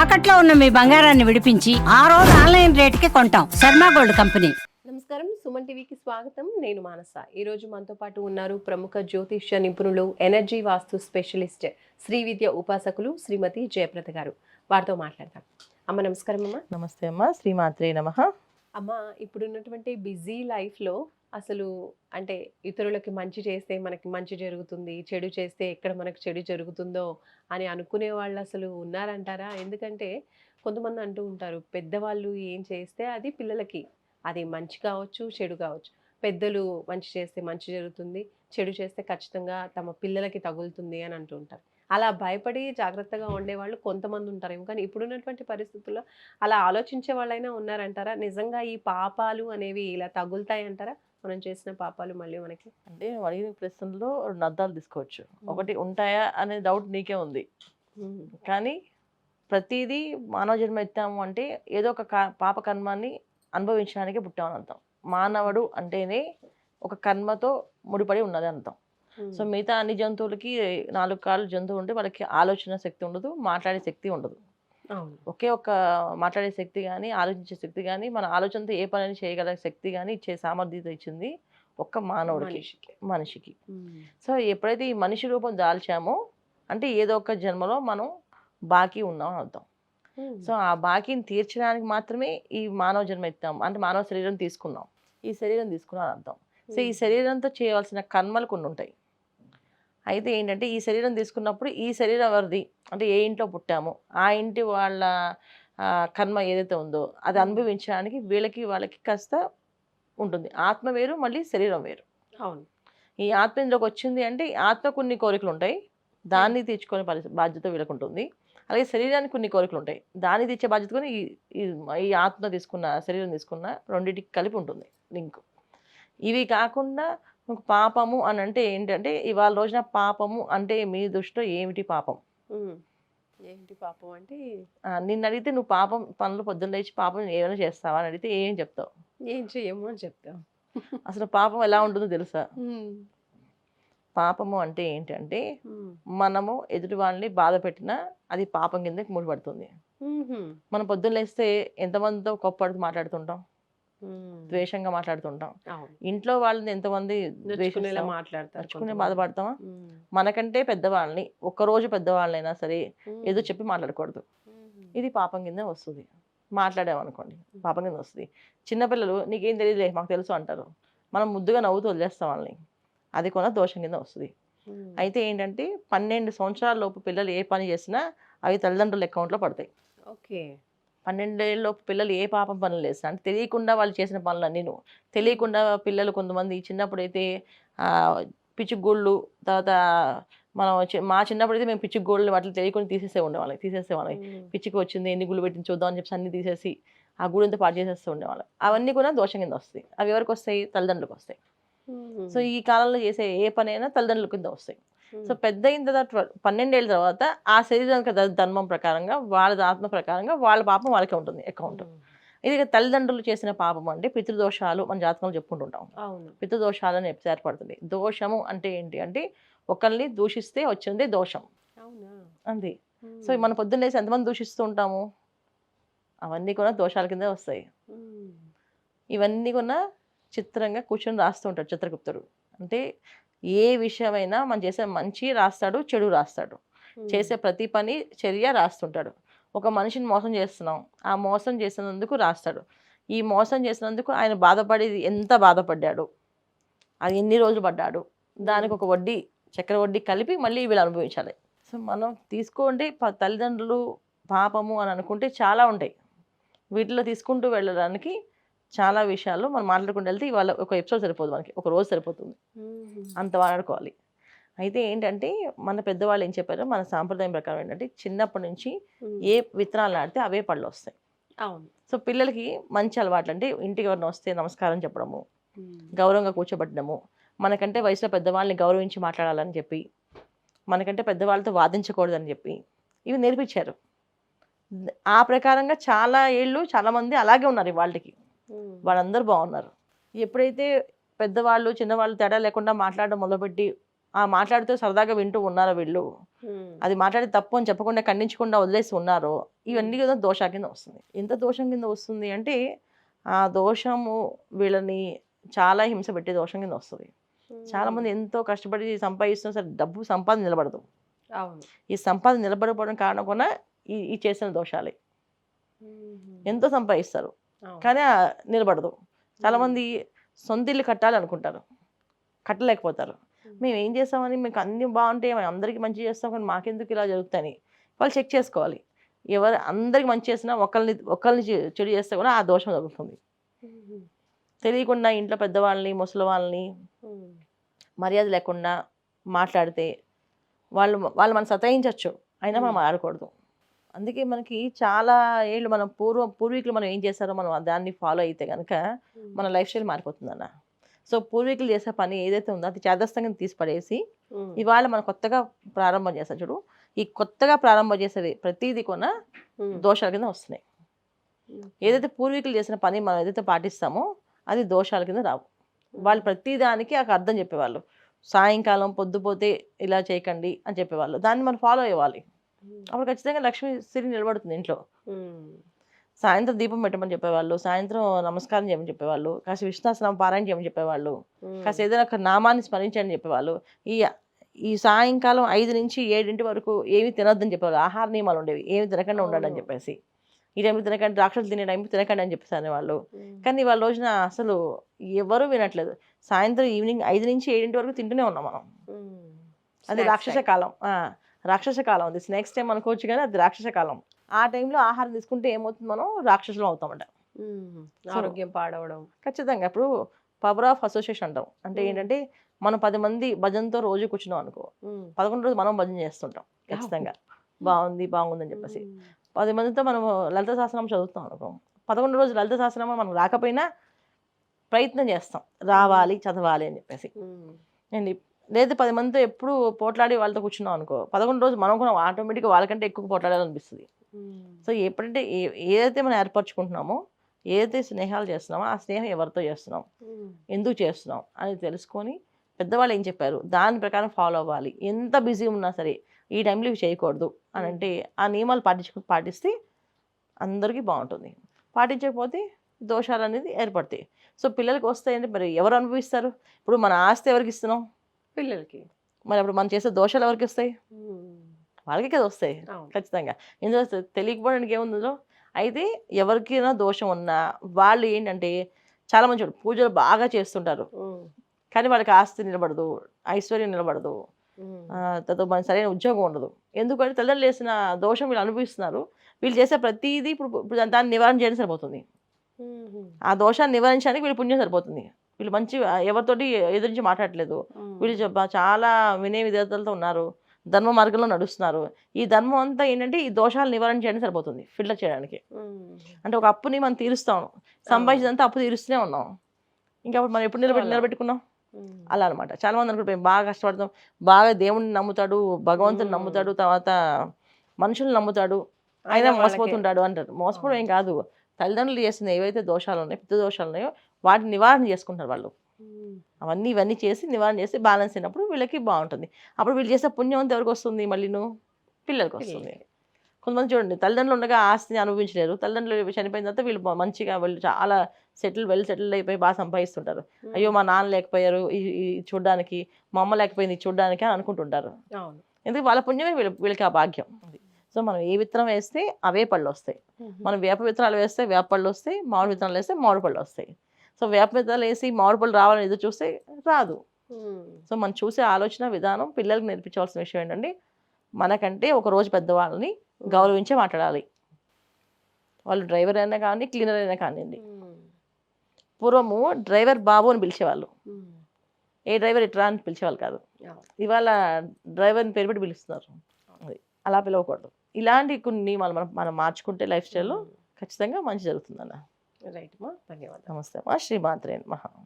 తాకట్లో ఉన్న మీ బంగారాన్ని విడిపించి ఆ రోజు ఆన్లైన్ రేటుకి కొంటాం. Sharma gold company. నమస్కారం, సుమన్ టీవీకి స్వాగతం. నేను మానస. ఈ రోజు మనతో పాటు ఉన్నారు ప్రముఖ జ్యోతిష్య నిపుణులు, ఎనర్జీ వాస్తు స్పెషలిస్ట్, శ్రీ విద్య ఉపాసకులు శ్రీమతి జయప్రద గారు. వారితో మాట్లాడదాం. అమ్మ నమస్కారం. అమ్మ నమస్తే అమ్మ, శ్రీమాత్రే నమః. అమ్మ, ఇప్పుడున్నటువంటి బిజీ లైఫ్లో అసలు అంటే ఇతరులకి మంచి చేస్తే మనకి మంచి జరుగుతుంది, చెడు చేస్తే ఎక్కడ మనకు చెడు జరుగుతుందో అని అనుకునే వాళ్ళు అసలు ఉన్నారంటారా? ఎందుకంటే కొంతమంది అంటూ ఉంటారు, పెద్దవాళ్ళు ఏం చేస్తే అది పిల్లలకి, అది మంచి కావచ్చు చెడు కావచ్చు, పెద్దలు మంచి చేస్తే మంచి జరుగుతుంది, చెడు చేస్తే ఖచ్చితంగా తమ పిల్లలకి తగులుతుంది అని అంటూ ఉంటారు. అలా భయపడి జాగ్రత్తగా ఉండేవాళ్ళు కొంతమంది ఉంటారేమో, కానీ ఇప్పుడున్నటువంటి పరిస్థితుల్లో అలా ఆలోచించే వాళ్ళైనా ఉన్నారంటారా? నిజంగా ఈ పాపాలు అనేవి ఇలా తగులుతాయి అంటారా? మనం చేసిన పాపాలు మళ్ళీ మనకి? అంటే అడిగిన ప్రశ్నలో రెండు అర్థాలు తీసుకోవచ్చు. ఒకటి ఉంటాయా అనే డౌట్ నీకే ఉంది, కానీ ప్రతిదీ మానవ జన్మ ఎత్తాము అంటే ఏదో ఒక పాప కర్మాన్ని అనుభవించడానికి పుట్టామని అర్థం. మానవుడు అంటేనే ఒక కర్మతో ముడిపడి ఉన్నది అర్థం. సో మిగతా అన్ని జంతువులకి 4 కాళ్ళు జంతువు ఉంటే వాళ్ళకి ఆలోచన శక్తి ఉండదు, మాట్లాడే శక్తి ఉండదు. ఒకే ఒక మాట్లాడే శక్తి కానీ, ఆలోచించే శక్తి కానీ, మన ఆలోచనతో ఏ పని చేయగల శక్తి కానీ ఇచ్చే సామర్థ్యత ఇచ్చింది ఒక్క మానవుడికి, మనిషికి. సో ఎప్పుడైతే ఈ మనిషి రూపం దాల్చామో అంటే ఏదో ఒక జన్మలో మనం బాకీ ఉన్నాం అని అర్థం. సో ఆ బాకీని తీర్చడానికి మాత్రమే ఈ మానవ జన్మ ఎత్తాం, అంటే మానవ శరీరం తీసుకున్నాం. ఈ శరీరం తీసుకున్నాం అని అర్థం. సో ఈ శరీరంతో చేయవలసిన కర్మలు కొన్ని ఉంటాయి. అయితే ఏంటంటే ఈ శరీరం తీసుకున్నప్పుడు ఈ శరీరం ఎవరిది అంటే ఏ ఇంట్లో పుట్టామో ఆ ఇంటి వాళ్ళ కర్మ ఏదైతే ఉందో అది అనుభవించడానికి వీళ్ళకి వాళ్ళకి కాస్త ఉంటుంది. ఆత్మ వేరు, మళ్ళీ శరీరం వేరు. అవును. ఈ ఆత్మ ఇందులోకి వచ్చింది అంటే ఆత్మ కొన్ని కోరికలు ఉంటాయి, దాన్ని తీర్చుకునే బాధ్యత వీళ్ళకి ఉంటుంది. అలాగే శరీరానికి కొన్ని కోరికలు ఉంటాయి, దాన్ని తీర్చే బాధ్యత కూడా ఈ ఆత్మ తీసుకున్న శరీరం తీసుకున్న రెండింటికి కలిపి ఉంటుంది లింక్. ఇవి కాకుండా పాపము అని అంటే ఏంటంటే ఇవాళ రోజున పాపము అంటే మీ దృష్టిలో ఏమిటి పాపం? ఏంటి పాపం అంటే నిన్ను అడిగితే నువ్వు పాపం పనులు పొద్దున్న లేచి పాపం ఏమైనా చేస్తావా అని అడిగితే ఏం చెప్తావు? ఏం చెయ్యము అని చెప్తాం. అసలు పాపం ఎలా ఉంటుందో తెలుసా? పాపము అంటే ఏంటంటే మనము ఎదుటి వాళ్ళని బాధ పెట్టినా అది పాపం కింద ముడిపడుతుంది. మనం పొద్దున్న లేస్తే ఎంతమందితో కోప్పడుతూ మాట్లాడుతుంటాం, ద్వేషంగా మాట్లాడుతుంటాం. ఇంట్లో వాళ్ళని ఎంతమంది నచ్చుకునే బాధపడతామా? మనకంటే పెద్దవాళ్ళని ఒక్కరోజు పెద్దవాళ్ళైనా సరే ఏదో చెప్పి మాట్లాడకూడదు, ఇది పాపం కింద వస్తుంది. మాట్లాడామనుకోండి పాపం కింద వస్తుంది. చిన్నపిల్లలు నీకేం తెలియదులే మాకు తెలుసు అంటారు, మనం ముద్దుగా నవ్వుతూ వదిలేస్తాం వాళ్ళని, అది కూడా దోషం కింద వస్తుంది. అయితే ఏంటంటే 12 సంవత్సరాల లోపు పిల్లలు ఏ పని చేసినా అవి తల్లిదండ్రుల అకౌంట్లో పడతాయి. ఓకే. 12 ఏళ్ళలోపు పిల్లలు ఏ పాపం పనులు చేస్తారు అంటే తెలియకుండా వాళ్ళు చేసిన పనులన్నీ తెలియకుండా పిల్లలు కొంతమంది చిన్నప్పుడైతే పిచ్చుగోళ్ళు, తర్వాత మనం మా చిన్నప్పుడైతే మేము పిచ్చుగోళ్ళు వాటిని తెలియకుండా తీసేసేవాళ్ళం. పిచ్చికి వచ్చింది ఎన్ని గుళ్ళు పెట్టించి చూద్దాం అని చెప్పి అన్ని తీసేసి ఆ గుళ్ళంతా పాటు చేసేస్తూ ఉండేవాళ్ళం. అవన్నీ కూడా దోషం కింద వస్తాయి. అవి ఎవరికి వస్తాయి? తల్లిదండ్రులకు వస్తాయి. సో ఈ కాలంలో చేసే ఏ పని అయినా తల్లిదండ్రుల కింద వస్తాయి. సో పెద్ద అయిన తర్వాత 12 ఏళ్ళ తర్వాత ఆ శరీరానికి ధర్మం ప్రకారంగా వాళ్ళ ఆత్మ ప్రకారంగా వాళ్ళ పాపం వాళ్ళకే ఉంటుంది అకౌంట్. ఇది తల్లిదండ్రులు చేసిన పాపం అంటే పితృదోషాలు మన జాతకంలో చెప్పుకుంటుంటాం. పితృదోషాలని ఏర్పడుతుంది. దోషము అంటే ఏంటి అంటే ఒకరిని దూషిస్తే వచ్చింది దోషం, అంతే. సో మన పొద్దున్న లేసి ఎంతమంది దూషిస్తూ ఉంటాము, అవన్నీ కూడా దోషాల కింద వస్తాయి. ఇవన్నీ కూడా చిత్రంగా కూర్చొని రాస్తూ ఉంటాడు చిత్రగుప్తుడు. అంటే ఏ విషయమైనా మనం చేసే మంచి రాస్తాడు, చెడు రాస్తాడు, చేసే ప్రతి పని చర్య రాస్తుంటాడు. ఒక మనిషిని మోసం చేస్తున్నాం, ఆ మోసం చేసినందుకు రాస్తాడు. ఈ మోసం చేసినందుకు ఆయన బాధపడేది ఎంత బాధపడ్డాడు, అది ఎన్ని రోజులు పడ్డాడు, దానికి ఒక వడ్డీ చక్కెర వడ్డీ కలిపి మళ్ళీ వీళ్ళు అనుభవించాలి. సో మనం తీసుకోండి తల్లిదండ్రులు పాపము అని అనుకుంటే చాలా ఉంటాయి. వీటిలో తీసుకుంటూ వెళ్ళడానికి చాలా విషయాలు మనం మాట్లాడుకుంటూ వెళ్తే ఇవాళ ఒక ఎపిసోడ్ సరిపోదు, మనకి ఒక రోజు సరిపోతుంది, అంత మాట్లాడుకోవాలి. అయితే ఏంటంటే మన పెద్దవాళ్ళు ఏం చెప్పారో మన సాంప్రదాయం ప్రకారం ఏంటంటే చిన్నప్పటి నుంచి ఏ విత్తనాలు నాటితే అవే పళ్ళు వస్తాయి. సో పిల్లలకి మంచి అలవాట్లు అంటే ఇంటికి ఎవరిని వస్తే నమస్కారం చెప్పడము, గౌరవంగా కూర్చోబెట్టడము, మనకంటే వయసులో పెద్దవాళ్ళని గౌరవించి మాట్లాడాలని చెప్పి, మనకంటే పెద్దవాళ్ళతో వాదించకూడదని చెప్పి ఇవి నేర్పించారు. ఆ ప్రకారంగా చాలా ఏళ్ళు చాలామంది అలాగే ఉన్నారు. వాళ్ళకి వాళ్ళందరూ బాగున్నారు. ఎప్పుడైతే పెద్దవాళ్ళు చిన్నవాళ్ళు తేడా లేకుండా మాట్లాడడం మొదలుపెట్టి ఆ మాట్లాడుతూ సరదాగా వింటూ ఉన్నారో వీళ్ళు, అది మాట్లాడి తప్పు అని చెప్పకుండా ఖండించకుండా వదిలేసి ఉన్నారో, ఇవన్నీ కూడా దోష కింద వస్తుంది. ఎంత దోషం కింద వస్తుంది అంటే ఆ దోషము వీళ్ళని చాలా హింస పెట్టే దోషం కింద వస్తుంది. చాలా మంది ఎంతో కష్టపడి సంపాదిస్తున్నా సరే డబ్బు సంపాదన నిలబడదు. అవును. ఈ సంపాదన నిలబడకపోవడం కారణం కూడా ఈ చేసిన దోషాలే. ఎంతో సంపాదిస్తారు కానీ నిలబడదు. చాలామంది సొంత ఇల్లు కట్టాలనుకుంటారు, కట్టలేకపోతారు. మేము ఏం చేస్తామని, మీకు అన్నీ బాగుంటాయి, మేము అందరికీ మంచి చేస్తాం కానీ మాకెందుకు ఇలా జరుగుతాయని వాళ్ళు చెక్ చేసుకోవాలి. ఎవరు అందరికి మంచి చేసినా ఒకళ్ళని చెడు చేస్తే కూడా ఆ దోషం జరుగుతుంది. తెలియకుండా ఇంట్లో పెద్దవాళ్ళని ముసలి వాళ్ళని మర్యాద లేకుండా మాట్లాడితే వాళ్ళు మనం సతాయించవచ్చు, అయినా మనం ఆడకూడదు. అందుకే మనకి చాలా ఏళ్ళు మనం పూర్వీకులు మనం ఏం చేస్తారో మనం దాన్ని ఫాలో అయితే కనుక మన లైఫ్ స్టైల్ మారిపోతుందన్న. సో పూర్వీకులు చేసే పని ఏదైతే ఉందో అది చేదస్తంగా తీసి పడేసి ఇవాళ మనం కొత్తగా ప్రారంభం చేస్తాం చూడు, ఈ కొత్తగా ప్రారంభం చేసేది ప్రతిదీ కొన దోషాల కింద వస్తున్నాయి. ఏదైతే పూర్వీకులు చేసిన పని మనం ఏదైతే పాటిస్తామో అది దోషాల కింద రావు. వాళ్ళు ప్రతిదానికి ఒక అర్థం చెప్పేవాళ్ళు. సాయంకాలం పొద్దుపోతే ఇలా చేయకండి అని చెప్పేవాళ్ళు, దాన్ని మనం ఫాలో అయ్యేవాలి. అప్పుడు ఖచ్చితంగా లక్ష్మీ స్థితి నిలబడుతుంది ఇంట్లో. సాయంత్రం దీపం పెట్టమని చెప్పేవాళ్ళు, సాయంత్రం నమస్కారం చేయమని చెప్పేవాళ్ళు, కాస్త విష్ణుసహస్రనామం పారాయణ చేయమని చెప్పేవాళ్ళు, కాస్త ఏదైనా ఒక నామాన్ని స్మరించని చెప్పేవాళ్ళు. ఈ సాయంకాలం 5 నుంచి 7 వరకు ఏమి తినొద్దని చెప్పేవాళ్ళు. ఆహార నియమాలు ఉండేవి, ఏమి తినకుండా ఉండండి అని చెప్పేసి. ఈ టైంలో తినకండి, రాక్షసులు తినే టైంకి తినకండి అని చెప్పేసి అనేవాళ్ళు. కానీ వాళ్ళ రోజున అసలు ఎవరు వినట్లేదు. సాయంత్రం ఈవినింగ్ 5 నుంచి 7 వరకు తింటూనే ఉన్నాం మనం. అది రాక్షస కాలం. రాక్షస కాలం అది. నెక్స్ట్ టైం అనుకోవచ్చు కానీ అది రాక్షస కాలం. ఆ టైంలో ఆహారం తీసుకుంటే ఏమవుతుంది, మనం రాక్షసులం అవుతామంట. ఆరోగ్యం పాడవడం. ఖచ్చితంగా. ఇప్పుడు పవర్ ఆఫ్ అసోసియేషన్ అంటాం. అంటే ఏంటంటే మనం 10 మంది భజనతో రోజు కూర్చున్నాం అనుకో, 11 రోజు మనం భజన చేస్తుంటాం ఖచ్చితంగా. బాగుందని చెప్పేసి 10 మందితో మనం లలిత సహస్రనామం చదువుతాం అనుకో, 11 రోజు లలిత సహస్రనామం మనం రాకపోయినా ప్రయత్నం చేస్తాం రావాలి చదవాలి అని చెప్పేసి. లేదు 10 మందితో ఎప్పుడు పోట్లాడి వాళ్ళతో కూర్చున్నాం అనుకో, 11 రోజు మనం కూడా ఆటోమేటిక్గా వాళ్ళకంటే ఎక్కువ పోట్లాడాలనిపిస్తుంది. సో ఎప్పుడంటే ఏదైతే మనం ఏర్పరచుకుంటున్నామో, ఏదైతే స్నేహాలు చేస్తున్నామో ఆ స్నేహం ఎవరితో చేస్తున్నాం, ఎందుకు చేస్తున్నాం అని తెలుసుకొని పెద్దవాళ్ళు ఏం చెప్పారు దాని ప్రకారం ఫాలో అవ్వాలి. ఎంత బిజీ ఉన్నా సరే ఈ టైంలో ఇవి చేయకూడదు అని అంటే ఆ నియమాలు పాటిస్తే అందరికీ బాగుంటుంది. పాటించకపోతే దోషాలు అనేది ఏర్పడతాయి. సో పిల్లలకి వస్తాయంటే మరి ఎవరు అనుభవిస్తారు? ఇప్పుడు మన ఆస్తి ఎవరికి ఇస్తున్నాం? పిల్లలకి. మరి అప్పుడు మనం చేసే దోషాలు ఎవరికి వస్తాయి? వాళ్ళకి కదా వస్తాయి ఖచ్చితంగా. ఇందులో తెలియకపోవడానికి ఏముందో. అయితే ఎవరికైనా దోషం ఉన్నా వాళ్ళు ఏంటంటే చాలామంది చూడు పూజలు బాగా చేస్తుంటారు కానీ వాళ్ళకి ఆస్తి నిలబడదు, ఐశ్వర్యం నిలబడదు, తర్వాత మన సరైన ఉద్యోగం ఉండదు. ఎందుకంటే తల్లిదండ్రులు చేసిన దోషం వీళ్ళు అనుభవిస్తున్నారు. వీళ్ళు చేసే ప్రతిదీ ఇప్పుడు దాన్ని నివారణ చేయడం సరిపోతుంది. ఆ దోషాన్ని నివారించడానికి వీళ్ళు పుణ్యం సరిపోతుంది. వీళ్ళు మంచి ఎవరితోటి ఎదురించి మాట్లాడలేదు, వీళ్ళు చాలా వినయ విధేయతలతో ఉన్నారు, ధర్మ మార్గంలో నడుస్తున్నారు. ఈ ధర్మం అంతా ఏంటంటే ఈ దోషాలు నివారణ చేయడం సరిపోతుంది ఫిల్టర్ చేయడానికి. అంటే ఒక అప్పుని మనం తీరుస్తాం, సంపాదించినంత అప్పు తీరుస్తూనే ఉన్నాం, ఇంకా అప్పుడు మనం ఎప్పుడు నిలబెట్టుకున్నాం అలా అనమాట. చాలా మంది అనుకుంటే బాగా కష్టపడతాం, బాగా దేవుడిని నమ్ముతాడు, భగవంతుని నమ్ముతాడు, తర్వాత మనుషుల్ని నమ్ముతాడు, అయినా మోసపోతుంటాడు అంటారు. మోసపోవడం ఏం కాదు, తల్లిదండ్రులు చేసిన ఏవైతే దోషాలు ఉన్నాయో పెద్ద దోషాలు ఉన్నాయో వాటిని నివారణ చేసుకుంటారు వాళ్ళు. ఇవన్నీ చేసి నివారణ చేసి బ్యాలెన్స్ అయినప్పుడు వీళ్ళకి బాగుంటుంది. అప్పుడు వీళ్ళు చేసే పుణ్యం అంతా ఎవరికి వస్తుంది? మళ్ళీ పిల్లలకి వస్తుంది. కొంతమంది చూడండి తల్లిదండ్రులు ఉండగా ఆస్తిని అనుభవించలేరు, తల్లిదండ్రులు చనిపోయిన తర్వాత వీళ్ళు మంచిగా వాళ్ళు చాలా సెటిల్ అయిపోయి బాగా సంపాదిస్తుంటారు. అయ్యో మా నాన్న లేకపోయారు ఈ చూడడానికి, మా అమ్మ లేకపోయింది చూడడానికి అని అనుకుంటుంటారు. ఎందుకు వాళ్ళ పుణ్యమే వీళ్ళకి ఆ భాగ్యం. సో మనం ఏ విత్తనం వేస్తే అవే పళ్ళు వస్తాయి. మనం వేప విత్తనాలు వేస్తే వేప పళ్ళు వస్తాయి, మామిడి విత్తనాలు వేస్తే మామిడి పళ్ళు వస్తాయి. సో వేప విత్తనాలు వేసి మామిడి పళ్ళు రావాలని ఎదురు చూస్తే రాదు. సో మనం చూసే ఆలోచన విధానం పిల్లలకు నేర్పించవలసిన విషయం ఏంటంటే మనకంటే ఒక రోజు పెద్దవాళ్ళని గౌరవించే మాట్లాడాలి. వాళ్ళు డ్రైవర్ అయినా కానీ క్లీనర్ అయినా కానివ్వండి. పూర్వము డ్రైవర్ బాబు అని పిలిచేవాళ్ళు, ఏ డ్రైవర్ ఇట్రా అని పిలిచేవాళ్ళు కాదు. ఇవాళ డ్రైవర్ని పేరు పెట్టి పిలుస్తున్నారు, అలా పిలవకూడదు. ఇలాంటి కొన్ని నియమాలు మనం మార్చుకుంటే లైఫ్ స్టైల్లో ఖచ్చితంగా మంచి జరుగుతుందన్న. రైట్ మా, ధన్యవాదాలు. నమస్తే మా, శ్రీమాత్రే నమః.